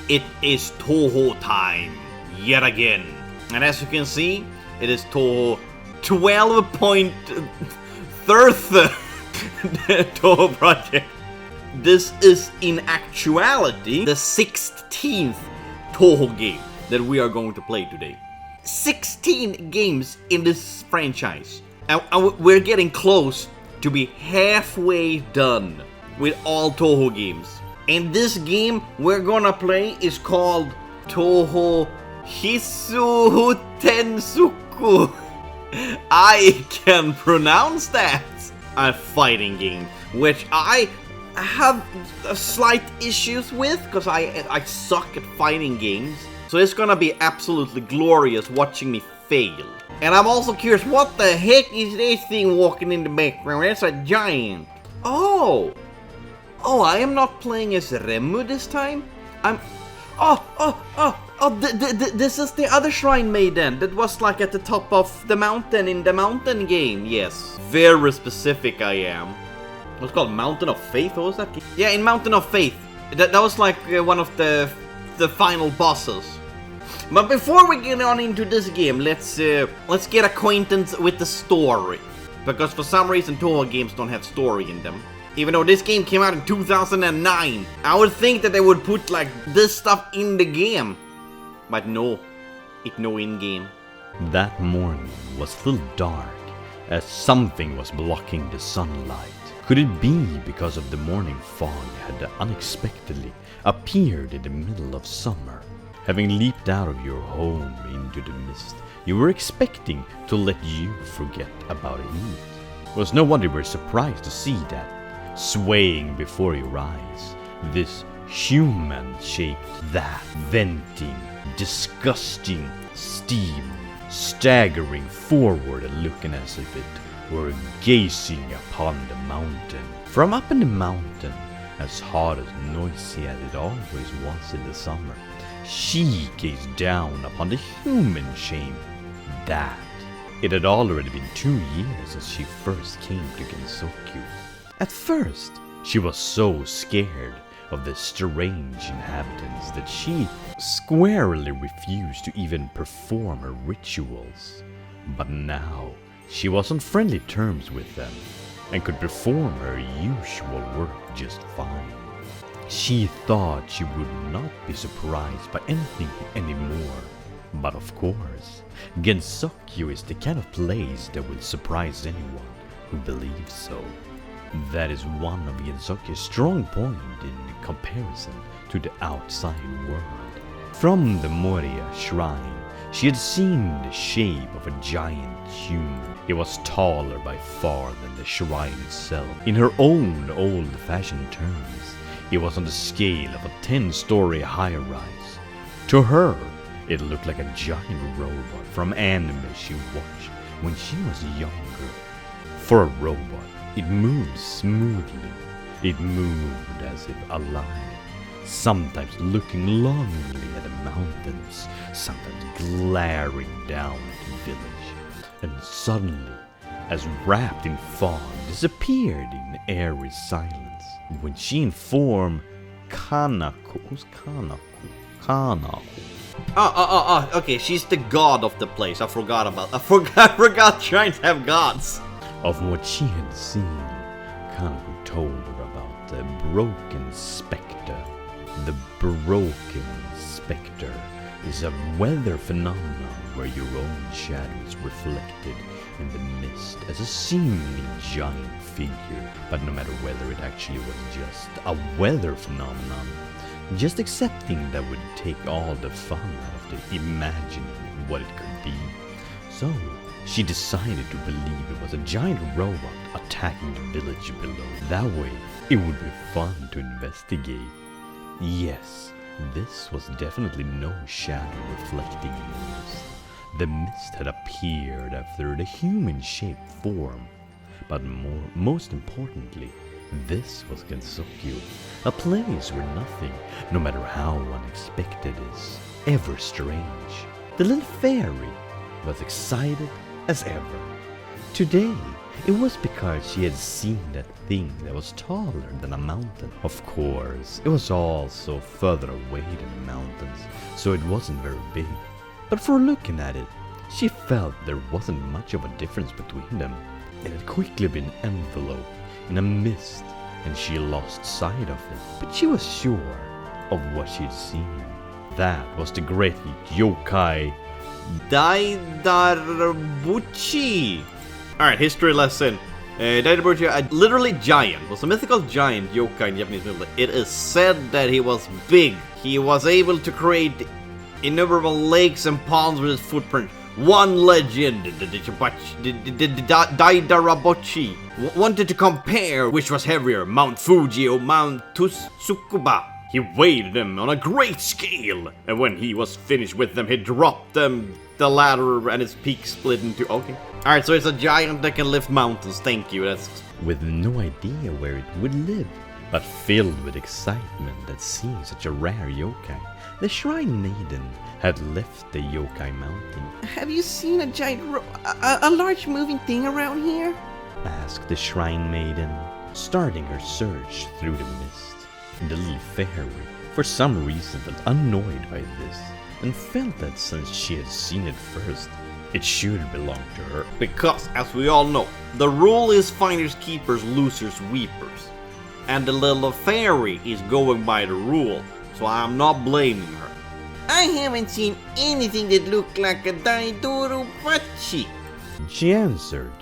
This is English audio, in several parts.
It is Touhou time, yet again. And as you can see, it is Touhou 12.30 Touhou project. This is in actuality the 16th Touhou game that we are going to play today. 16 games in this franchise. And we're getting close to be halfway done with all Touhou games. And this game we're gonna play is called Touhou Hisoutensoku. I can pronounce that. A fighting game, which I have slight issues with, because I suck at fighting games. So it's gonna be absolutely glorious watching me fail. And I'm also curious, what the heck is this thing walking in the background? That's a giant. Oh, I am not playing as Remu this time. This is the other shrine maiden that was like at the top of the mountain in the mountain game. Yes, very specific I am. What's it called? Mountain of Faith? What was that? Yeah, in Mountain of Faith. That was like one of the final bosses. But before we get on into this game, let's get acquainted with the story. Because for some reason Touhou games don't have story in them. Even though this game came out in 2009. I would think that they would put like this stuff in the game. But no, it's no in-game. That morning was still dark, as something was blocking the sunlight. Could it be because of the morning fog had unexpectedly appeared in the middle of summer? Having leaped out of your home into the mist, you were expecting to let you forget about heat. It was no wonder you were surprised to see that, swaying before your eyes, this human-shaped, that venting, disgusting steam, staggering forward and looking as if it were gazing upon the mountain. From up in the mountain, as hot as noisy as it always was in the summer, she gazed down upon the human shape. That. It had already been 2 years since she first came to Gensokyo. At first, she was so scared of the strange inhabitants that she squarely refused to even perform her rituals. But now, she was on friendly terms with them and could perform her usual work just fine. She thought she would not be surprised by anything anymore. But of course, Gensokyo is the kind of place that will surprise anyone who believes so. That is one of Gensokyo's strong points in comparison to the outside world. From the Moria shrine, she had seen the shape of a giant human. It was taller by far than the shrine itself. In her own old-fashioned terms, it was on the scale of a 10-story high-rise. To her, it looked like a giant robot from anime she watched when she was younger. For a robot, it moved smoothly. It moved as if alive, sometimes looking longingly at the mountains, sometimes glaring down at the village, and suddenly, as wrapped in fog, disappeared in airy silence. When she informed Kanako, who's Kanako? Okay, she's the god of the place. I forgot shrines have gods. Of what she had seen, Kanako told her about the broken spectre. The broken spectre is a weather phenomenon where your own shadow is reflected in the mist as a seemingly giant figure. But no matter whether it actually was just a weather phenomenon, just accepting that would take all the fun out of the imagining what it could be. So, she decided to believe it was a giant robot attacking the village below. That way, it would be fun to investigate. Yes, this was definitely no shadow reflecting in the mist. The mist had appeared after the human-shaped form. But most importantly, this was Gensokyo, a place where nothing, no matter how unexpected, is ever strange. The little fairy was excited as ever. Today, it was because she had seen that thing that was taller than a mountain. Of course, it was also further away than a mountain. so it wasn't very big. But for looking at it, she felt there wasn't much of a difference between them. It had quickly been enveloped in a mist, and she lost sight of it. But she was sure of what she'd seen. That was the great yokai Daidabuchi. Alright, history lesson. Daidabuchi, literally giant, was a mythical giant yokai in Japanese mythology. It is said that he was big. He was able to create innumerable lakes and ponds with his footprint. One legend, the Daidarabochi, wanted to compare which was heavier, Mount Fuji or Mount Tsukuba. He weighed them on a great scale, and when he was finished with them, he dropped them the ladder and his peak split into... Okay. Alright, so it's a giant that can lift mountains, thank you, that's... With no idea where it would live, but filled with excitement at seeing such a rare yokai, the Shrine Maiden had left the yokai mountain. Have you seen a giant a large moving thing around here? Asked the Shrine Maiden, starting her search through the mist. The little fairy, for some reason, felt annoyed by this, and felt that since she had seen it first, it should belong to her. Because, as we all know, the rule is finders keepers, losers weepers. And the little fairy is going by the rule, so I'm not blaming her. I haven't seen anything that looked like a Daidabuchi, she answered,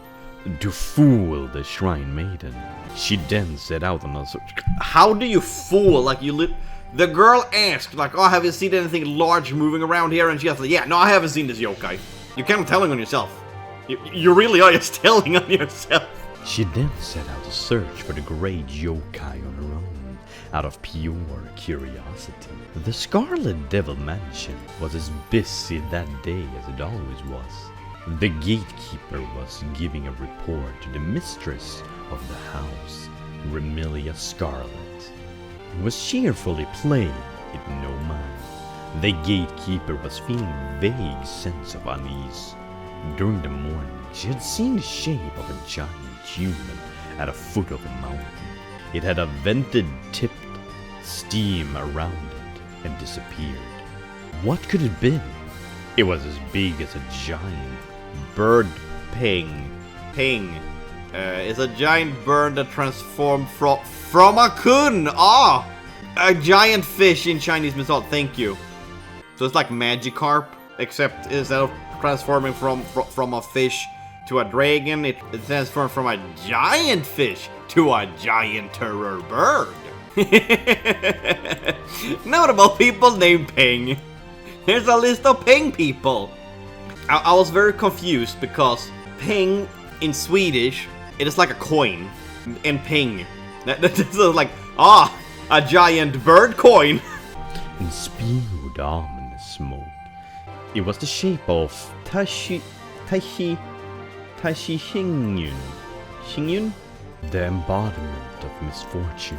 to fool the Shrine Maiden. She then set out on a search. How do you fool? Like the girl asked, like, oh, have you seen anything large moving around here? And she was like, yeah, no, I haven't seen this yokai. You're kind of telling on yourself. You really are just telling on yourself. She then set out to search for the great yokai on her own, out of pure curiosity. The Scarlet Devil Mansion was as busy that day as it always was. The gatekeeper was giving a report to the mistress of the house, Remilia Scarlet, who was cheerfully playing it no mind. The gatekeeper was feeling a vague sense of unease. During the morning, she had seen the shape of a giant human at the foot of a mountain. It had a vented tipped steam around it and disappeared. What could it have been? It was as big as a giant bird ping. It's a giant bird that transformed from a kun. Ah, a giant fish in Chinese mythology. Thank you. So it's like Magikarp, except instead of transforming from a fish to a dragon, it transformed from a giant fish to a giant terror bird. Notable people named Peng. Here's a list of Peng people. I was very confused because Peng in Swedish, it is like a coin, and Peng. That's like, a giant bird coin. And spewed ominous smoke. It was the shape of Xingyun, the embodiment of misfortune.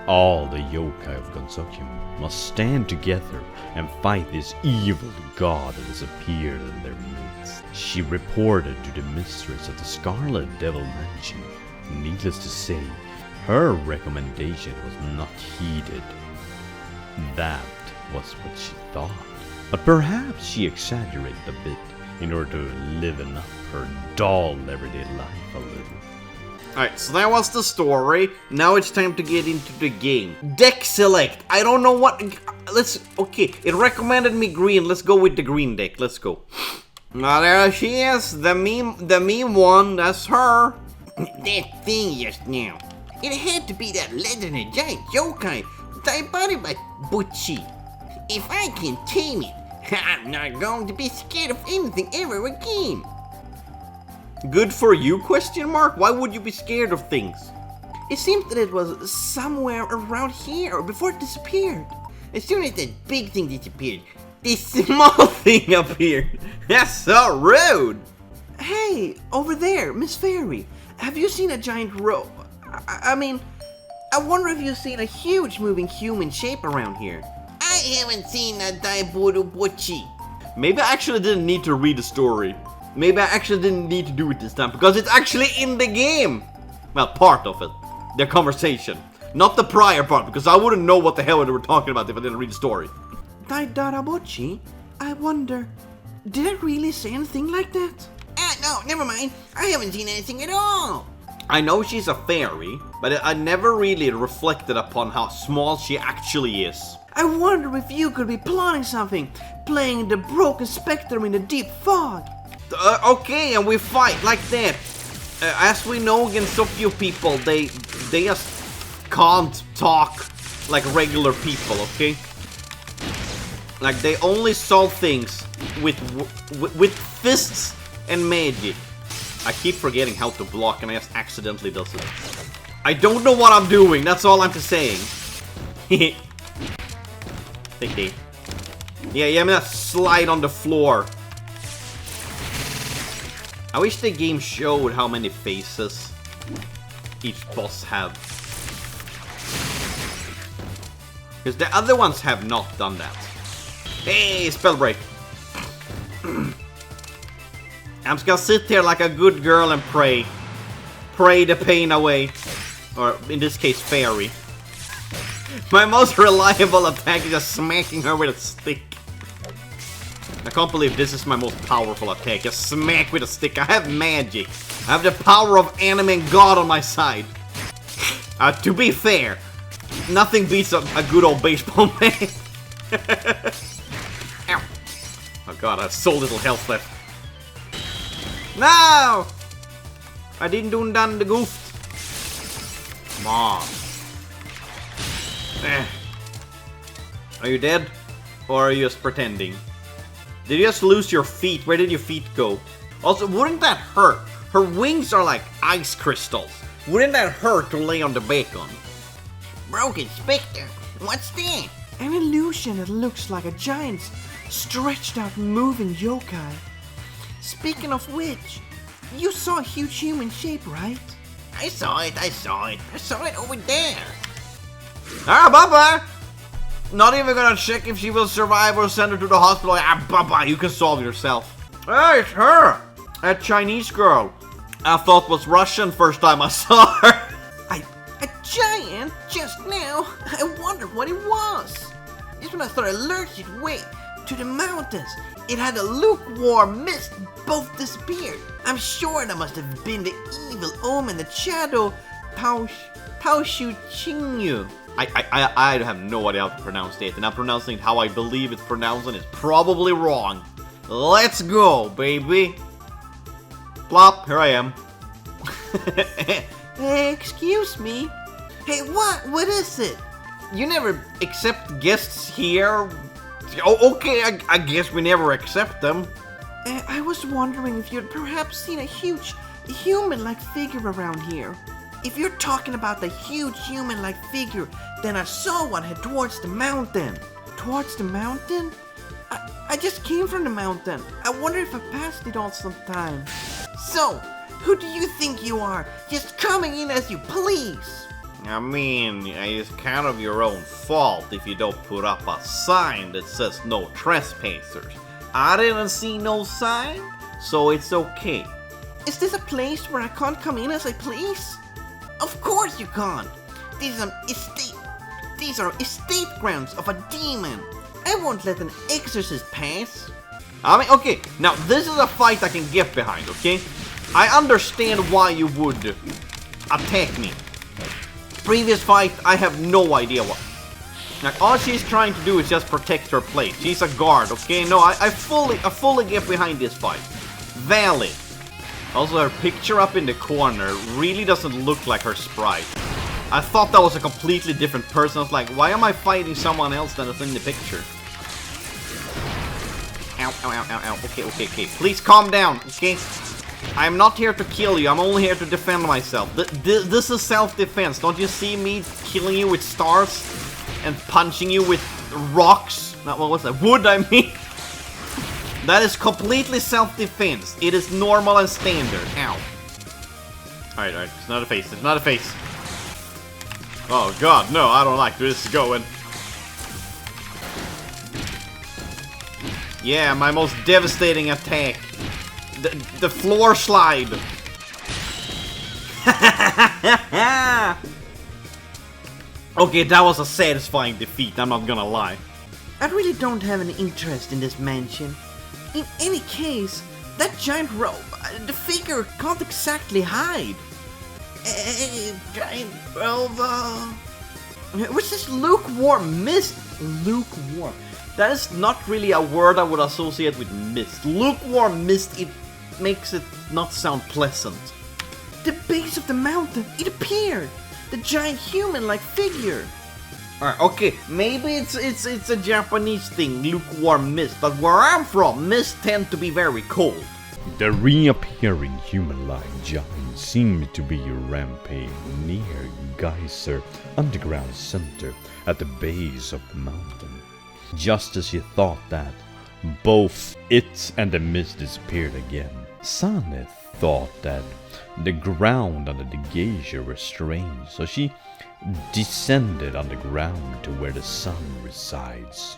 All the yokai of Gensokyo must stand together and fight this evil god that has appeared in their midst. She reported to the mistress of the Scarlet Devil Mansion. Needless to say, her recommendation was not heeded. That was what she thought. But perhaps she exaggerated a bit in order to liven up her dull everyday life a little. Alright, so that was the story. Now it's time to get into the game. Deck select. I don't know what... Okay, it recommended me green. Let's go with the green deck. Let's go. Now there she is. The meme one. That's her. That thing just now. It had to be that legendary giant yokai, Daidabuchi. If I can tame it, I'm not going to be scared of anything ever again. Good for you, question mark? Why would you be scared of things? It seems that it was somewhere around here before it disappeared. As soon as that big thing disappeared, this small thing appeared. That's so rude! Hey, over there, Miss Fairy. Have you seen a giant I mean, I wonder if you've seen a huge moving human shape around here. I haven't seen a Daidabuchi. Maybe I actually didn't need to read the story. Maybe I actually didn't need to do it this time, because it's actually in the game! Well, part of it. Their conversation. Not the prior part, because I wouldn't know what the hell they were talking about if I didn't read the story. Darabochi? I wonder, did I really say anything like that? No, never mind. I haven't seen anything at all. I know she's a fairy, but I never really reflected upon how small she actually is. I wonder if you could be plotting something, playing the broken spectrum in the deep fog. Okay, and we fight like that. As we know, Gensokyo people, they just can't talk like regular people, okay? Like, they only solve things with fists and magic. I keep forgetting how to block and I just accidentally does it. I don't know what I'm doing, that's all I'm saying. Okay. Yeah, I'm gonna slide on the floor. I wish the game showed how many faces each boss have. Because the other ones have not done that. Hey, spell break. I'm just gonna sit here like a good girl and pray. Pray the pain away. Or, in this case, fairy. My most reliable attack is just smacking her with a stick. I can't believe this is my most powerful attack. Just smack with a stick. I have magic. I have the power of anime and god on my side. To be fair, nothing beats a good old baseball man. Ow. Oh god, I have so little health left. No! I didn't do done the goof. Come on. Are you dead? Or are you just pretending? Did you just lose your feet? Where did your feet go? Also, wouldn't that hurt? Her wings are like ice crystals. Wouldn't that hurt to lay on the bacon? Broken specter? What's that? An illusion that looks like a giant stretched out moving yokai. Speaking of which, you saw a huge human shape, right? I saw it over there. Ah, Baba! Not even gonna check if she will survive or send her to the hospital. Ah, Baba, you can solve yourself. Hey, it's her! That Chinese girl. I thought was Russian first time I saw her. A giant? Just now? I wondered what it was. Just when I thought I lurched it way to the mountains, it had a lukewarm mist. Both disappeared. I'm sure that must have been the evil omen, the shadow Taoshu Qingyu. I have no idea how to pronounce it, and I'm pronouncing it how I believe it's pronounced, and it's probably wrong. Let's go, baby. Plop, here I am. Excuse me. Hey, what is it? You never accept guests here? Oh, okay, I guess we never accept them. I was wondering if you'd perhaps seen a huge human-like figure around here. If you're talking about the huge human-like figure, then I saw one head towards the mountain. Towards the mountain? I just came from the mountain. I wonder if I passed it all sometime. So, who do you think you are? Just coming in as you please. I mean, it's kind of your own fault if you don't put up a sign that says no trespassers. I didn't see no sign, so it's okay. Is this a place where I can't come in as I please? Of course you can't. These are estate grounds of a demon. I won't let an exorcist pass. I mean, okay, now this is a fight I can get behind, okay? I understand why you would attack me. Previous fight, I have no idea what. Like, all she's trying to do is just protect her place. She's a guard, okay? No, I fully get behind this fight. Valid. Also, her picture up in the corner really doesn't look like her sprite. I thought that was a completely different person. I was like, why am I fighting someone else than is in the picture? Ow, ow, ow, ow, ow. Okay. Please calm down, okay? I'm not here to kill you. I'm only here to defend myself. This is self-defense. Don't you see me killing you with stars? And punching you with rocks? Not what was that? Wood, I mean. That is completely self-defense. It is normal and standard. Ow. Alright. It's not a face. It's not a face. Oh god, no, I don't like this going. Yeah, my most devastating attack. The floor slide. Okay, that was a satisfying defeat, I'm not gonna lie. I really don't have any interest in this mansion. In any case, that giant robe, the figure can't exactly hide. Giant robe, what's this lukewarm mist? Lukewarm. That is not really a word I would associate with mist. Lukewarm mist, it makes it not sound pleasant. The base of the mountain, it appeared! The giant human-like figure! Alright, okay, maybe it's a Japanese thing, lukewarm mist, but where I'm from, mists tend to be very cold. The reappearing human-like giant seemed to be ramping near Geyser Underground Center at the base of the mountain. Just as you thought that, both it and the mist disappeared again. Sanae thought that the ground under the geyser was strange, so she descended on the ground to where the sun resides.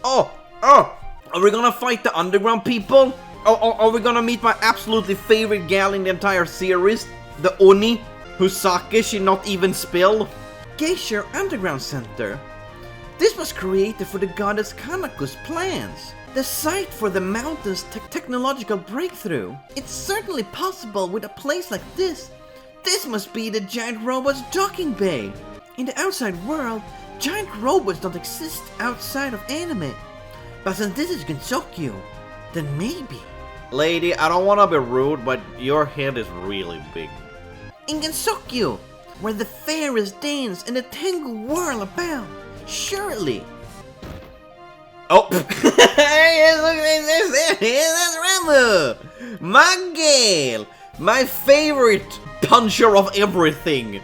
Oh! Are we gonna fight the underground people? Are we gonna meet my absolutely favorite gal in the entire series? The Oni, whose sake she not even spill? Geyser Underground Center. This was created for the goddess Kanako's plans. The site for the mountain's technological breakthrough. It's certainly possible with a place like this. This must be the giant robot's docking bay. In the outside world, giant robots don't exist outside of anime. But since this is Gensokyo, then maybe. Lady, I don't wanna be rude, but your head is really big. In Gensokyo, where the fairest dance and the tango whirl about, surely. Oh! Hey, that's Ramu! My gal! My favorite puncher of everything!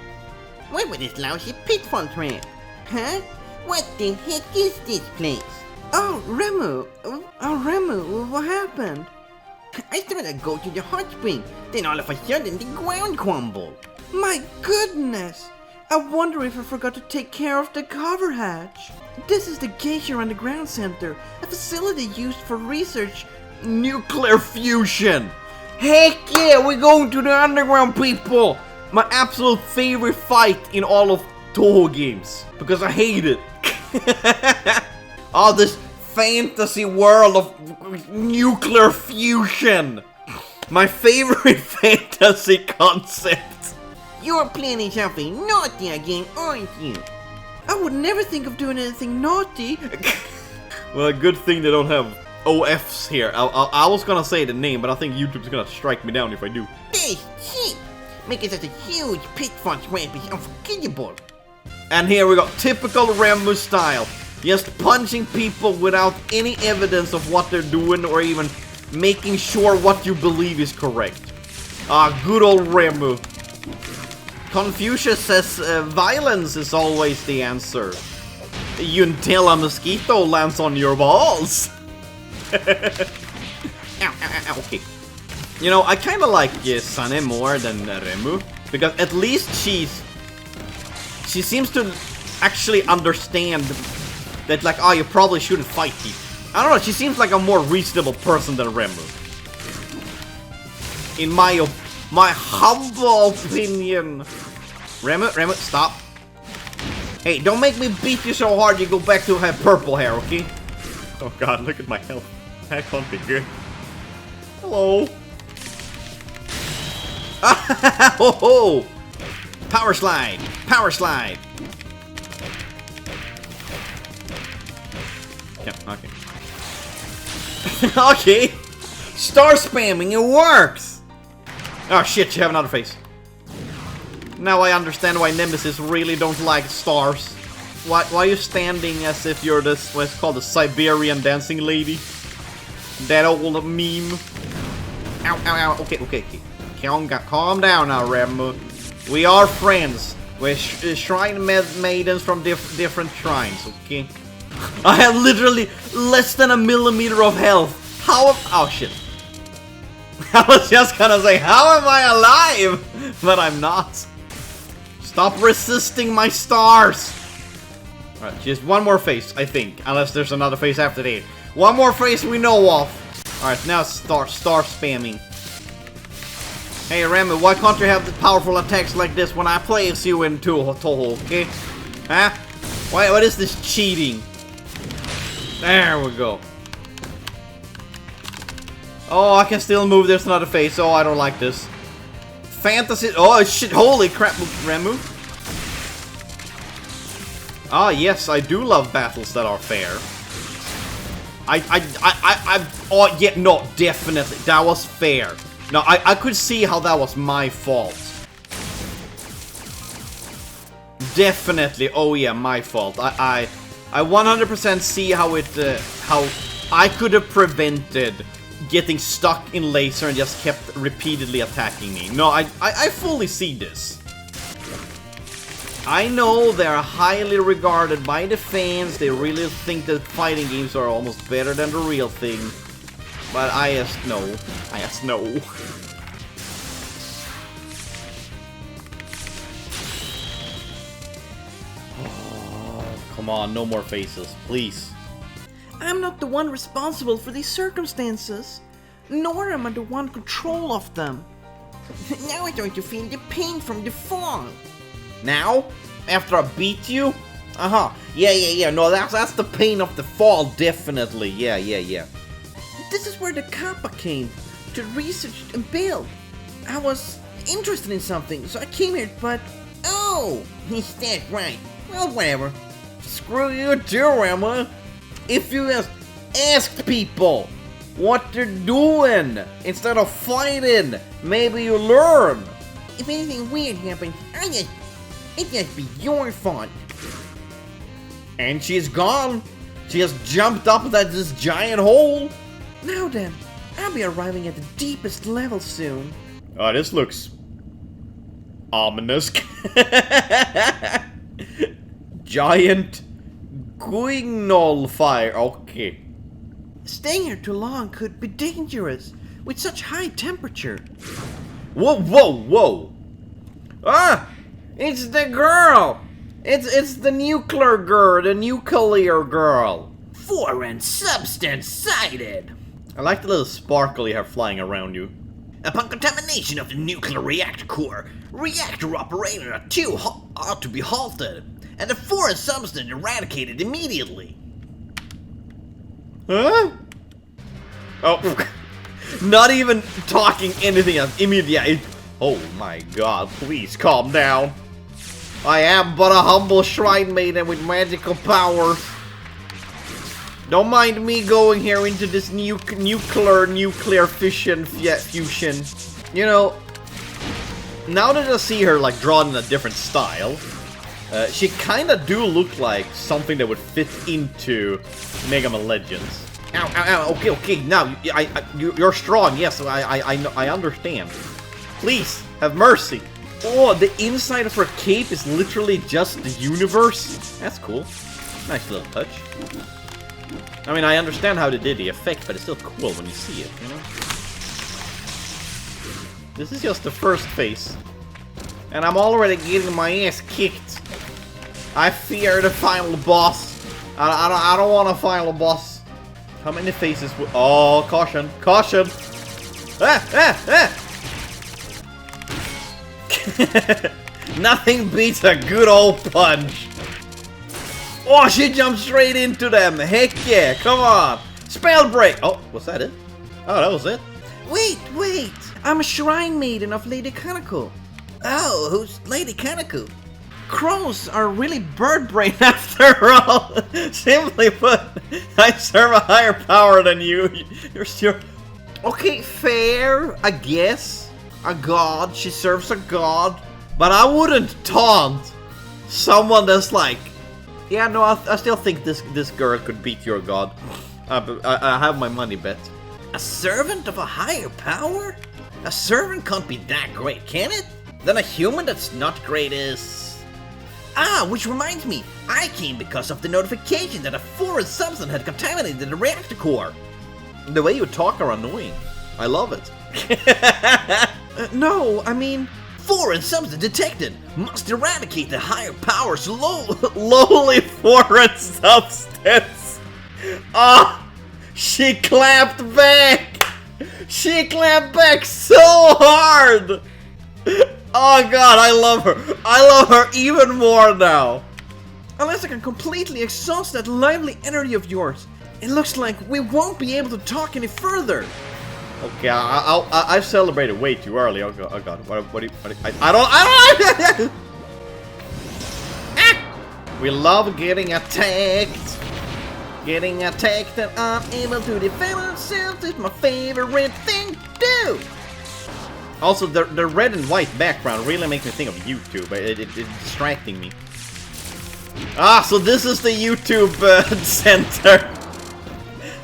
What was this lousy pitfall trap? Huh? What the heck is this place? Oh, Remu, what happened? I started to go to the hot spring, then all of a sudden the ground crumbled. My goodness! I wonder if I forgot to take care of the cover hatch. This is the Geyser Underground Center, a facility used for research. Nuclear fusion! Heck yeah, we're going to the underground, people! My absolute favorite fight in all of Touhou games. Because I hate it. Oh, this fantasy world of nuclear fusion! My favorite fantasy concept. You're planning something naughty again, aren't you? I would never think of doing anything naughty. Well, good thing they don't have OFs here. I was gonna say the name, but I think YouTube's gonna strike me down if I do. This shit! Making such a huge pitfall trap is unforgettable. And here we go, typical Remu style. Just punching people without any evidence of what they're doing or even making sure what you believe is correct. Good old Remu. Confucius says violence is always the answer. Until a mosquito lands on your balls. Ow, okay. You know, I kinda like Sanae more than Remu. Because at least she seems to actually understand that, like, oh, you probably shouldn't fight people. I don't know, she seems like a more reasonable person than Remu. In my humble opinion. Remu, stop. Hey, don't make me beat you so hard you go back to have purple hair, okay? Oh god, look at my health. That can't be good. Hello. Oh, power slide, power slide. Yeah, okay. Okay. Star spamming, it works. Oh shit, you have another face. Now I understand why Nemesis really don't like stars. Why are you standing as if you're this, what's called the Siberian dancing lady? That old meme. Ow, ow, ow. Okay. Calm down now, Remu. We are friends. We're shrine maidens from different shrines, okay? I have literally less than a millimeter of health. Oh shit. I was just gonna say, how am I alive? But I'm not. Stop resisting my stars. Alright, just one more face, I think. Unless there's another face after that. One more face we know of. Alright, now star spamming. Hey Remu, why can't you have the powerful attacks like this when I place you in Touhou, okay? Huh? What is this cheating? There we go. Oh, I can still move. There's another face. Oh, I don't like this. Fantasy. Oh, shit. Holy crap. Remu. Ah, yes. I do love battles that are fair. Oh, yeah. No, definitely. That was fair. No, I could see how that was my fault. Definitely. Oh, yeah. My fault. I 100% see how it, how I could have prevented getting stuck in laser and just kept repeatedly attacking me. No, I fully see this. I know they're highly regarded by the fans. They really think that fighting games are almost better than the real thing. But I just know. I just know. Come on, no more faces, please. I'm not the one responsible for these circumstances, nor am I the one in control of them. Now I'm going to feel the pain from the fall. Now? After I beat you? Uh-huh. Yeah. No, that's the pain of the fall, definitely. Yeah. This is where the Kappa came, to research and build. I was interested in something, so I came here, but... Oh, is that right? Well, whatever. Screw you too, Emma. If you just asked people what they're doing instead of fighting, maybe you learn. If anything weird happens, it just be your fault. And she's gone. She just jumped up this giant hole. Now then, I'll be arriving at the deepest level soon. Oh, this looks ominous. Giant guignol fire. Okay. Staying here too long could be dangerous with such high temperature. Whoa. Ah! It's the girl! It's the nuclear girl. Foreign substance sighted. I like the little sparkle you have flying around you. Upon contamination of the nuclear reactor core, reactor operator 2 ought to be halted, and the foreign substance eradicated immediately. Huh? Oh, not even talking anything else. Immediately. Oh my god, please calm down. I am but a humble shrine maiden with magical powers. Don't mind me going here into this nuclear fusion. You know, now that I see her like drawn in a different style, she kinda do look like something that would fit into Mega Man Legends. Ow. Okay. Now, you're strong. Yes, I understand. Please, have mercy. Oh, the inside of her cape is literally just the universe. That's cool. Nice little touch. I mean, I understand how they did the effect, but it's still cool when you see it, you know? This is just the first phase. And I'm already getting my ass kicked. I fear the final boss. I don't want a final boss. How many faces will... Oh, caution. Caution! Ah! Nothing beats a good old punch. Oh, she jumped straight into them. Heck yeah, come on. Spell break. Oh, was that it? Oh, that was it. Wait. I'm a shrine maiden of Lady Kaneko. Oh, who's Lady Kaneko? Crows are really bird brain After all, simply put, I serve a higher power than you. You're still... Okay, fair, I guess. A god, she serves a god. But I wouldn't taunt someone that's like, yeah, no, I still think this girl could beat your god. I have my money bet. A servant of a higher power? A servant can't be that great, can it? Then a human that's not great is... Ah, which reminds me, I came because of the notification that a foreign substance had contaminated the reactor core. The way you talk are annoying. I love it. No, I mean... Foreign substance detected! Must eradicate the higher powers lowly foreign substance! Ah! She clapped back! She clapped back so hard! Oh god, I love her! I love her even more now! Unless I can completely exhaust that lively energy of yours, It looks like we won't be able to talk any further. Okay, I celebrated way too early. Oh god, what do you, I don't. We love getting attacked. Getting attacked and unable to defend ourselves is my favorite thing to do. Also, the red and white background really makes me think of YouTube. It's distracting me. Ah, so this is the YouTube center.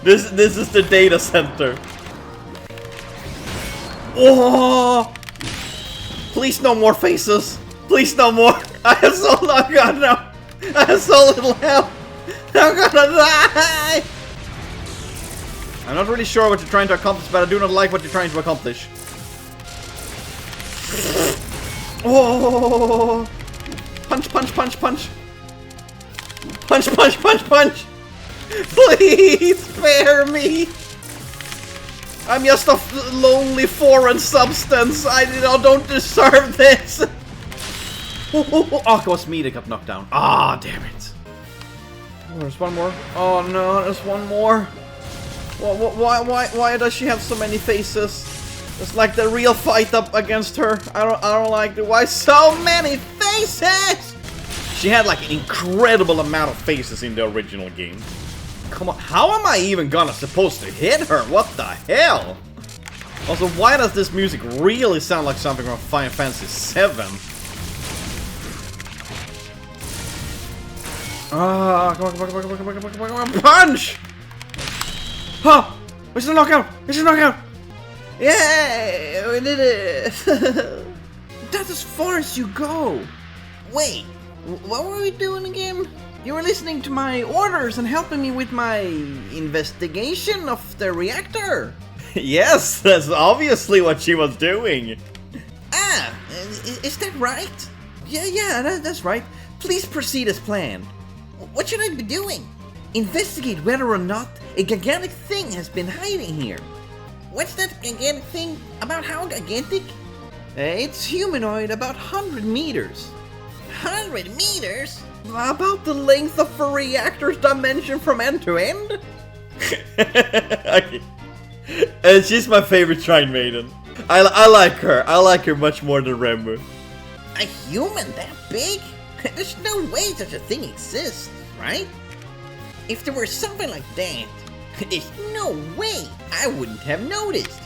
This is the data center. Oh! Please no more faces. Please no more. I have so long gone now. I have so little health. I'm gonna die. I'm not really sure what you're trying to accomplish, but I do not like what you're trying to accomplish. Oh! Punch, punch, punch, punch. Punch, punch, punch, punch. Please spare me. I'm just a lonely foreign substance. I don't deserve this. Oh, it was me that got knocked down. Ah, damn it. Oh, there's one more. Oh no, there's one more. Why does she have so many faces? It's like the real fight up against her. I don't like it. Why so many faces? She had like an incredible amount of faces in the original game. Come on, how am I even supposed to hit her? What the hell? Also, why does this music really sound like something from Final Fantasy VII? Ah, come on, punch! Huh! It's a knockout! It's a knockout! Yay! We did it! That's as far as you go. Wait, what were we doing again? You were listening to my orders and helping me with my investigation of the reactor. Yes, that's obviously what she was doing. Ah, is that right? Yeah, that's right. Please proceed as planned. What should I be doing? Investigate whether or not a gigantic thing has been hiding here. What's that gigantic thing? About how gigantic? It's humanoid, about 100 meters. 100 meters? About the length of a reactor's dimension from end to end? Okay. And she's my favorite shrine maiden. I like her. I like her much more than Remu. A human that big? There's no way such a thing exists, right? If there were something like that, there's no way I wouldn't have noticed.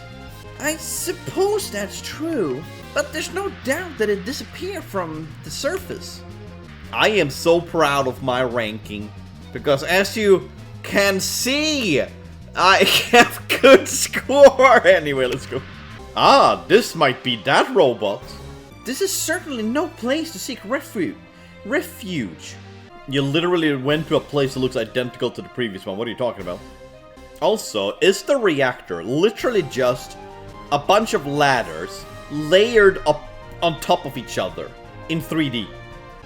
I suppose that's true, but there's no doubt that it disappeared from the surface. I am so proud of my ranking, because as you can see, I have good score. Anyway, let's go. Ah, this might be that robot. This is certainly no place to seek refuge. You literally went to a place that looks identical to the previous one. What are you talking about? Also, is the reactor literally just a bunch of ladders layered up on top of each other in 3D?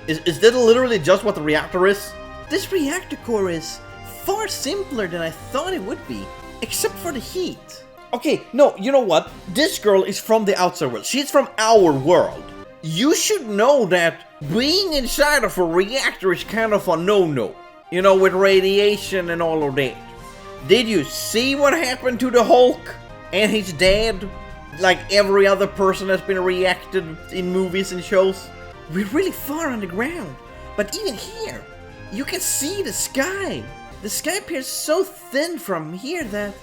Is that literally just what the reactor is? This reactor core is far simpler than I thought it would be, except for the heat. Okay, no, you know what? This girl is from the outside world. She's from our world. You should know that being inside of a reactor is kind of a no-no. You know, with radiation and all of that. Did you see what happened to the Hulk and his dad? Like every other person that's been reacted in movies and shows? We're really far underground, but even here, you can see the sky. The sky appears so thin from here that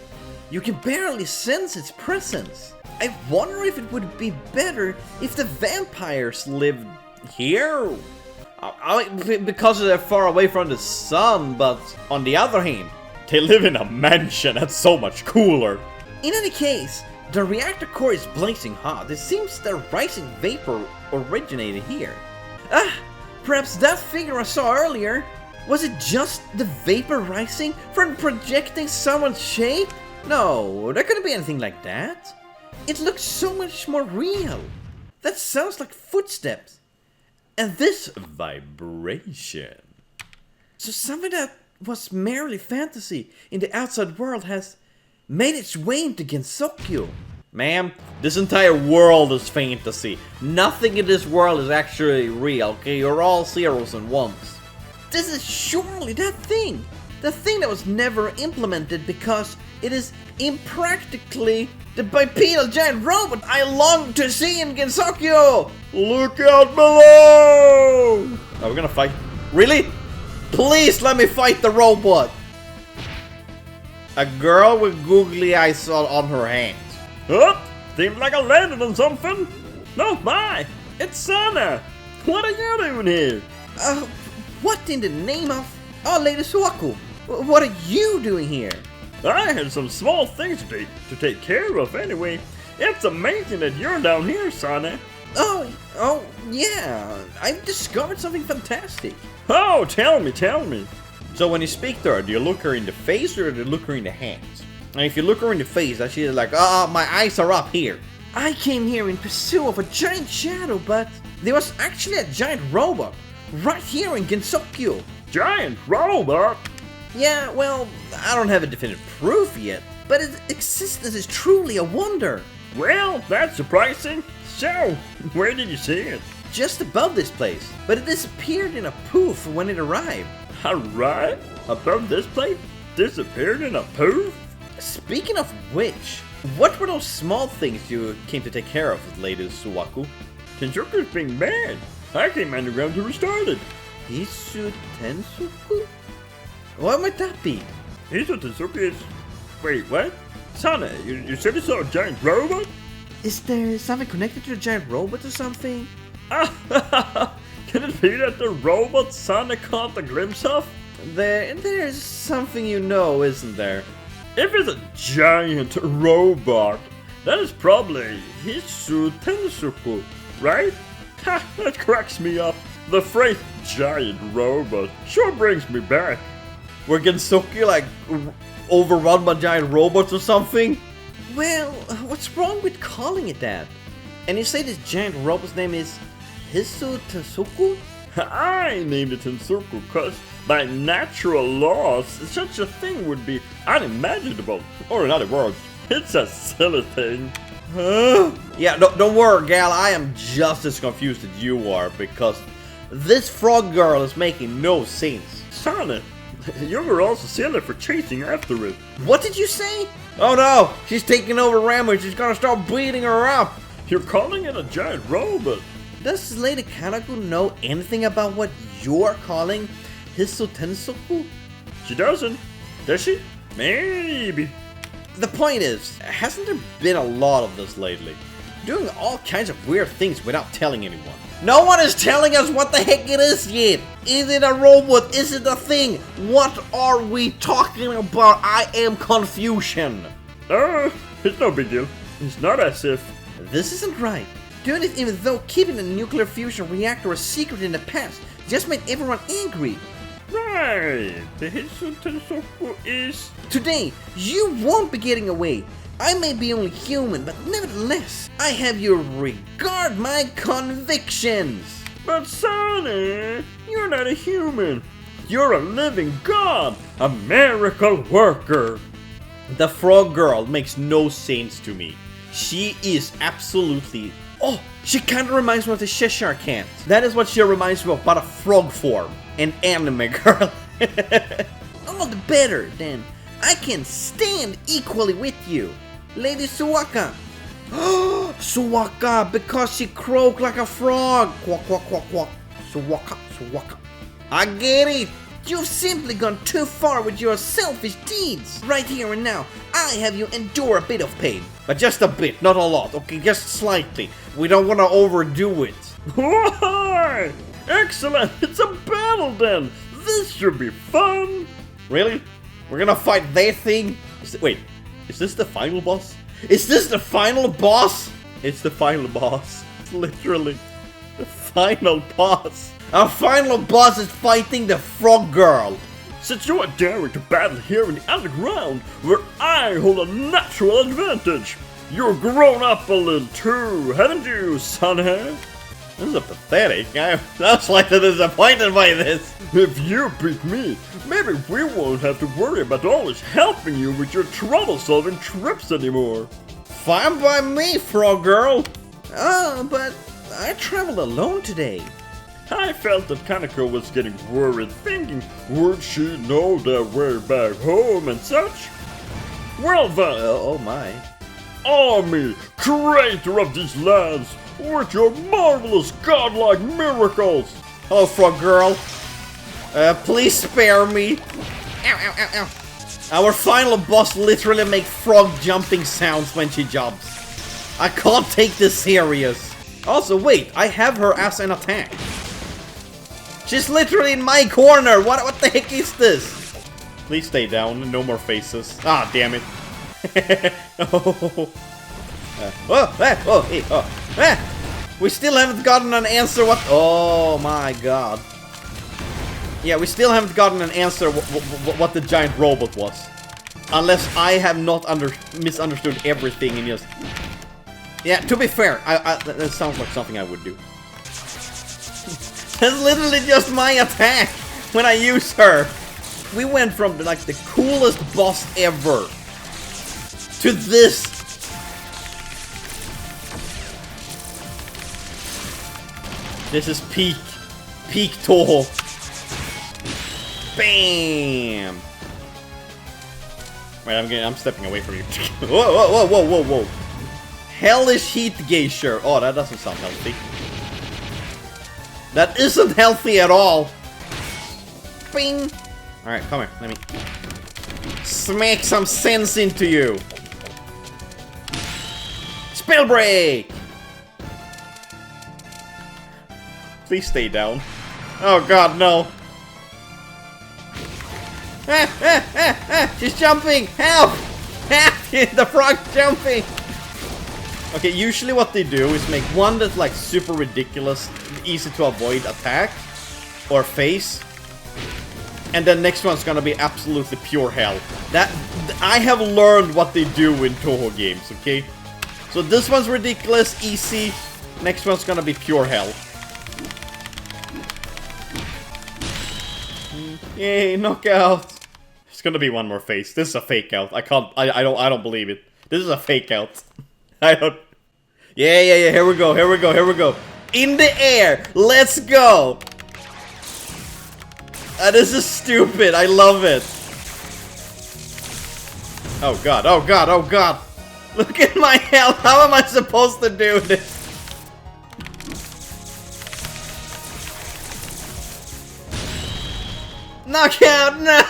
you can barely sense its presence. I wonder if it would be better if the vampires lived here? Because they're far away from the sun, but on the other hand, they live in a mansion. That's so much cooler. In any case, the reactor core is blazing hot. It seems the rising vapor originated here. Ah, perhaps that figure I saw earlier. Was it just the vapor rising from projecting someone's shape? No, there couldn't be anything like that. It looks so much more real. That sounds like footsteps. And this vibration. So something that was merely fantasy in the outside world has made its way into Gensokyo. Ma'am, this entire world is fantasy. Nothing in this world is actually real, okay? You're all zeros and ones. This is surely that thing. the thing that was never implemented because it is impractically the bipedal giant robot I long to see in Gensokyo! Look out below! Are we gonna fight? Really? Please let me fight the robot! A girl with googly eyes on her hands. Oh, seems like I landed on something. No, my, it's Sana. What are you doing here? What in the name of... Oh, Lady Suaku, what are you doing here? I had some small things to take care of anyway. It's amazing that you're down here, Sana. Oh, yeah, I've discovered something fantastic. Oh, tell me. So when you speak to her, do you look her in the face or do you look her in the hands? And if you look her in the face, she's like, my eyes are up here. I came here in pursuit of a giant shadow, but there was actually a giant robot right here in Gensokyo. Giant robot? Yeah, well, I don't have a definitive proof yet, but its existence is truly a wonder. Well, that's surprising. So, where did you see it? Just above this place, but it disappeared in a poof when it arrived. Alright, above this place? Disappeared in a poof? Speaking of which, what were those small things you came to take care of, Lady Suaku? Tensoku's being bad. I came underground to restart it. Hisoutensoku? What might that be? Hisoutensoku is... Wait, what? Sana, you said you saw a giant robot? Is there something connected to the giant robot or something? Can it be that the robot Sana caught a glimpse of? There's something you know, isn't there? If it's a giant robot, that is probably Hisoutensoku, right? Ha, that cracks me up. The phrase giant robot sure brings me back. Were Gensokyo like overrun by giant robots or something? Well, what's wrong with calling it that? And you say this giant robot's name is Hisoutensoku? I named it Tensoku because by natural laws, such a thing would be unimaginable. Or in other words, it's a silly thing. Yeah, don't worry, gal. I am just as confused as you are because this frog girl is making no sense. Sana, you were also silly for chasing after it. What did you say? Oh no, she's taking over Rambo. She's gonna start beating her up. You're calling it a giant robot. Does Lady Kanaku know anything about what you're calling Hisoutensoku? She doesn't. Does she? Maybe. The point is, hasn't there been a lot of this lately? Doing all kinds of weird things without telling anyone. No one is telling us what the heck it is yet. Is it a robot? Is it a thing? What are we talking about? I am confusion. It's no big deal. It's not as if... This isn't right. Doing it even though keeping the nuclear fusion reactor a secret in the past just made everyone angry. Right. The Hisoutensoku is... Today, you won't be getting away. I may be only human, but nevertheless, I have you regard my convictions. But Sanae, you're not a human. You're a living god, a miracle worker. The frog girl makes no sense to me. She is absolutely... Oh, she kind of reminds me of the Cheshire Cat. That is what she reminds me of, but a frog form. An anime girl. All the better, then. I can stand equally with you. Lady Suwaka. Suwaka, because she croaked like a frog. Quack, quack, quack, quack. Suwaka. I get it. You've simply gone too far with your selfish deeds. Right here and now, I have you endure a bit of pain. But just a bit, not a lot, okay? Just slightly. We don't want to overdo it. Why? Excellent! It's a battle then! This should be fun! Really? We're gonna fight that thing? Wait, is this the final boss? Is this the final boss? It's the final boss. It's literally the final boss. Our final boss is fighting the frog girl. Since you are daring to battle here in the underground, where I hold a natural advantage, you've grown up a little too, haven't you, Sanae? This is pathetic. I'm slightly disappointed by this. If you beat me, maybe we won't have to worry about always helping you with your trouble-solving trips anymore. Fine by me, frog girl. But I traveled alone today. I felt that Kaneko was getting worried, thinking, would she know their way back home and such? Well then, Oh my. Army, creator of these lands, with your marvelous godlike miracles! Oh, frog girl. Please spare me. Ow, ow, ow, ow. Our final boss literally makes frog jumping sounds when she jumps. I can't take this serious. Also, wait, I have her as an attack. She's literally in my corner. What the heck is this? Please stay down. No more faces. Ah, damn it. We still haven't gotten an answer. What? Oh my god. Yeah, we still haven't gotten an answer what the giant robot was. Unless I have not misunderstood everything and just... Yeah, to be fair, that sounds like something I would do. That's literally just my attack when I use her. We went from like the coolest boss ever to this. This is peak Touhou. Bam! Wait, I'm stepping away from you. Whoa. Hellish heat geisha. Oh, that doesn't sound healthy. That isn't healthy at all. Bing! Alright, come here. Let me smack some sense into you. Spell break! Please stay down. Oh god, no. She's jumping! Help! Help! The frog's jumping! Okay, usually what they do is make one that's like super ridiculous, easy to avoid attack or face, and then next one's gonna be absolutely pure hell. I have learned what they do in Touhou games, okay? So this one's ridiculous, easy, next one's gonna be pure hell. Yay, knockout! There's gonna be one more face. This is a fake out. I don't believe it. This is a fake out. I don't... Yeah, here we go. In the air! Let's go! This is stupid. I love it. Oh god. Look at my health. How am I supposed to do this? Knockout! No!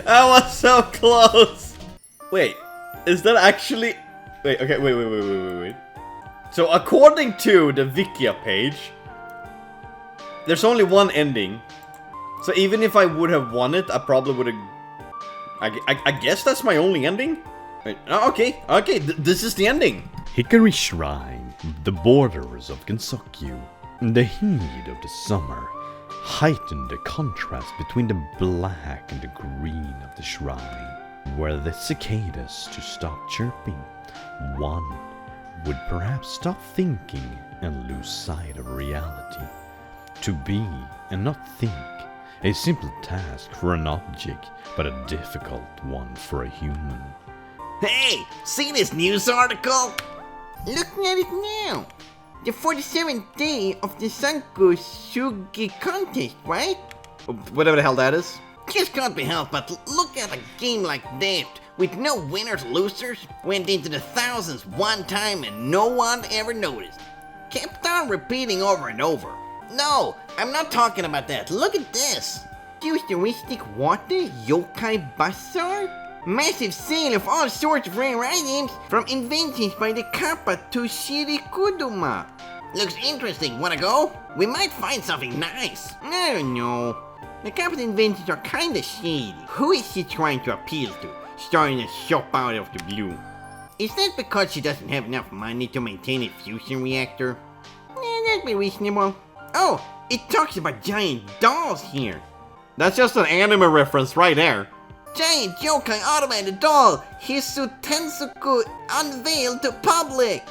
I was so close. Wait, is that actually... Wait, okay, wait. So according to the Wikia page, there's only one ending. So even if I would have won it, I probably would have... I guess that's my only ending? Wait, okay, this is the ending. Hikari Shrine, the borders of Gensokyo. The heat of the summer heightened the contrast between the black and the green of the shrine. Were the cicadas to stop chirping, one would perhaps stop thinking and lose sight of reality. To be and not think, a simple task for an object, but a difficult one for a human. Hey, see this news article? Looking at it now. The 47th day of the Sanko Shugi contest, right? Whatever the hell that is. Just can't be helped but look at a game like that, with no winners losers, went into the thousands one time and no one ever noticed. Kept on repeating over and over. No, I'm not talking about that. Look at this. Futuristic water yokai bazaar? Massive sale of all sorts of rare items, from inventions by the Kappa to Shirikuduma. Looks interesting, wanna go? We might find something nice. I don't know. The Kappa's inventions are kinda shady. Who is she trying to appeal to, starting a shop out of the blue? Is that because she doesn't have enough money to maintain a fusion reactor? That'd be reasonable. Oh, it talks about giant dolls here. That's just an anime reference right there. Giant yokai automated doll, Hisoutensoku, unveiled to public.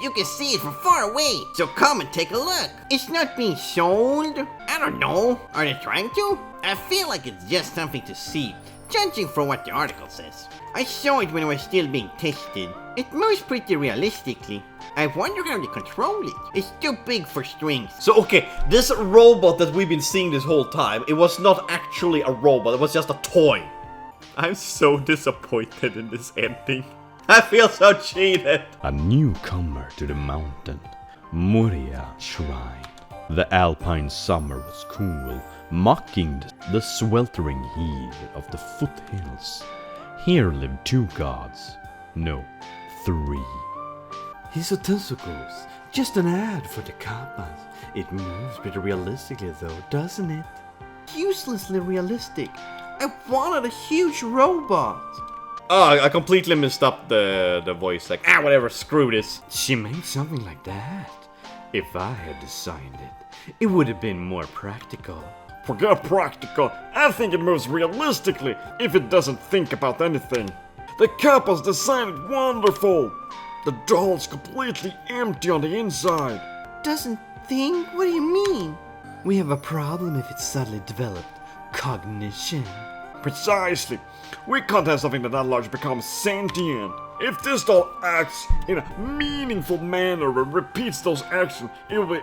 You can see it from far away, so come and take a look. It's not being sold. I don't know. Are they trying to? I feel like it's just something to see. Judging from what the article says. I saw it when it was still being tested. It moves pretty realistically. I wonder how they control it. It's too big for strings. So, okay, this robot that we've been seeing this whole time, it was not actually a robot, it was just a toy. I'm so disappointed in this ending. I feel so cheated. A newcomer to the mountain, Moria Shrine. The alpine summer was cool, mocking the sweltering heat of the foothills. Here lived 2 gods. No, 3. Hisoutensoku's just an ad for the kappas. It moves pretty realistically though, doesn't it? Uselessly realistic. I wanted a huge robot. Oh, I completely messed up the voice. Like, whatever, screw this. She made something like that. If I had designed it, it would have been more practical. Forget practical. I think it moves realistically if it doesn't think about anything. The kappa's design is wonderful. The doll's completely empty on the inside. Doesn't think? What do you mean? We have a problem if it's suddenly developed cognition. Precisely. We can't have something that large become sentient. If this doll acts in a meaningful manner and repeats those actions, it will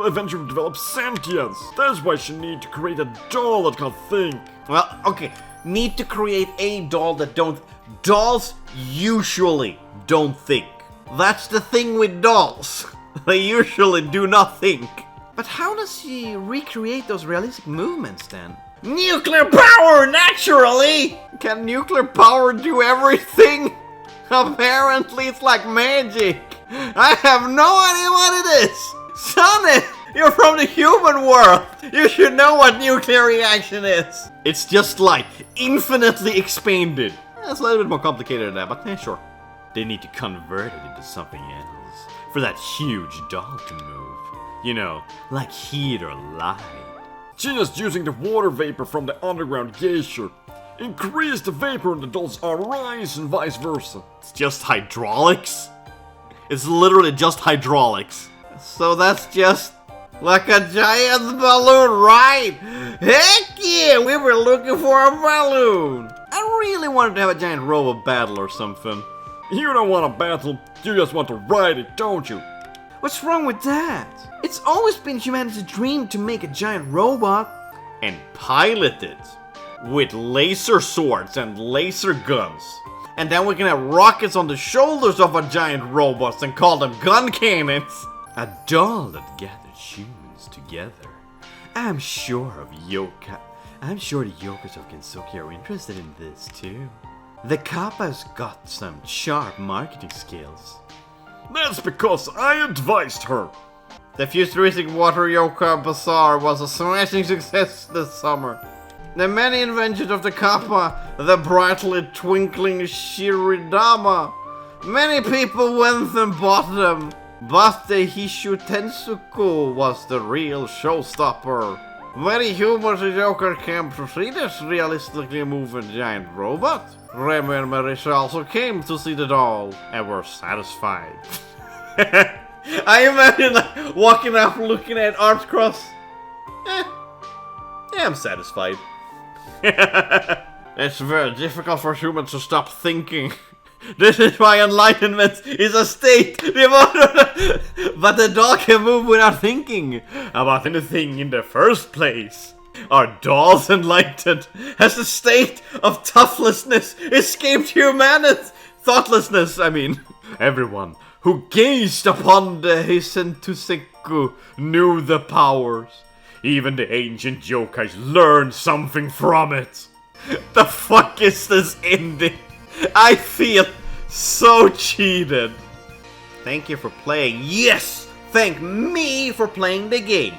eventually develop sentience. That's why she need to create a doll that can think. Well, okay, need to create a doll that don't... Dolls usually don't think. That's the thing with dolls. They usually do not think. But how does she recreate those realistic movements then? Nuclear power, naturally! Can nuclear power do everything? Apparently it's like magic. I have no idea what it is. Sanae, you're from the human world. You should know what nuclear reaction is. It's just like infinitely expanded. It's a little bit more complicated than that, but yeah, sure. They need to convert it into something else for that huge doll to move. You know, like heat or light. She's just using the water vapor from the underground glacier. Increase the vapor and the dolls are rise and vice versa. It's just hydraulics? It's literally just hydraulics. So that's just like a giant balloon, right? Heck yeah, we were looking for a balloon. I really wanted to have a giant robot battle or something. You don't want a battle, you just want to ride it, don't you? What's wrong with that? It's always been humanity's dream to make a giant robot. And pilot it with laser swords and laser guns. And then we can have rockets on the shoulders of our giant robots and call them gun cannons. A doll that gathers humans together. I'm sure the yokers of Gensokyo are interested in this too. The kappa's got some sharp marketing skills. That's because I advised her. The futuristic water yoker bazaar was a smashing success this summer. The many inventions of the kappa, the brightly twinkling shiridama. Many people went and bought them, but the Hisoutensoku was the real showstopper. Very humorous joker can proceed as realistically moving giant robot. Remy and Marisha also came to see the doll and were satisfied. I imagine like, walking up looking at arms crossed. Yeah, I'm satisfied. It's very difficult for humans to stop thinking. This is why enlightenment is a state. But the doll can move without thinking about anything in the first place. Are dolls enlightened? Has the state of toughlessness escaped humanity? Thoughtlessness, I mean. Everyone who gazed upon the Hisoutensoku knew the powers. Even the ancient yokais learned something from it. The fuck is this ending? I feel so cheated. Thank you for playing. Yes! Thank me for playing the game.